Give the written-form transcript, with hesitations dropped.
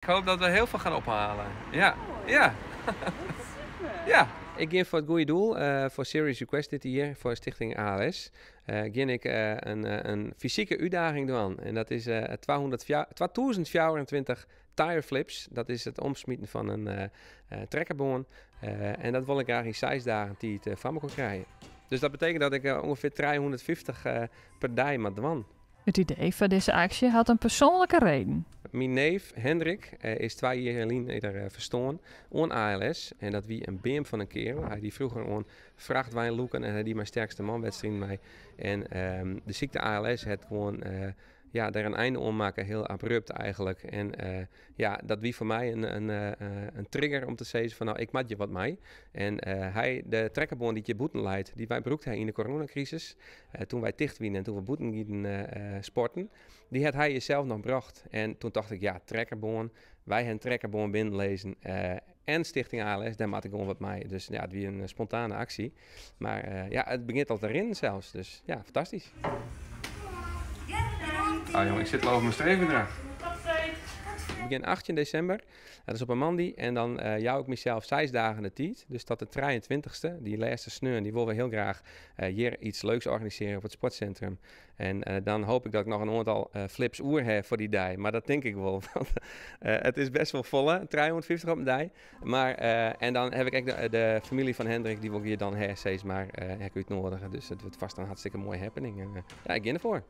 Ik hoop dat we heel veel gaan ophalen. Ja, ja. Ja. Ik ga voor het goede doel, voor Serious Request dit jaar, voor Stichting ALS. Ga ik een fysieke uitdaging doen. En dat is 2024 tire flips. Dat is het omsmieten van een trekkerboon. En dat wil ik graag in 6 dagen die het van me kan krijgen. Dus dat betekent dat ik ongeveer 350 per dag moet doen. Het idee van deze actie had een persoonlijke reden. Mijn neef Hendrik is 2 jaar geleden verstoorn aan ALS. En dat wie een beam van een kerel. Hij die vroeger aan vrachtwijn loeken en hij die mijn sterkste manwedstrijd mee. En de ziekte ALS had gewoon daar een einde aan maken, heel abrupt eigenlijk. En dat wie voor mij een trigger om te zeggen van nou, ik maak je wat mee. En de trekkerboon die je boeten leidt, die wij broekten in de coronacrisis. Toen wij dicht winnen en toen we boeten gingen sporten. Die had hij jezelf nog gebracht. En toen dacht ik, ja, trekkerboon. Wij hebben trekkerboon binnenlezen. En Stichting ALS, daar maak ik gewoon wat mee. Dus ja, het was een spontane actie. Maar het begint al erin zelfs. Dus ja, fantastisch. Oh jongen, ik zit al over mijn strevendrag. Ik begin 18 december, dat is op een maandag. En dan jou ik mezelf 6 dagen de tijd. Dus tot de 23e, die laatste sneur, die willen we heel graag hier iets leuks organiseren op het sportcentrum. En dan hoop ik dat ik nog een aantal flips oer heb voor die dag. Maar dat denk ik wel, want het is best wel vol, hè? 350 op een dag. Maar, en dan heb ik ook de familie van Hendrik, die wil hier dan steeds maar uitnodigen. Dus het wordt vast een hartstikke mooie happening. En, ik ga ervoor.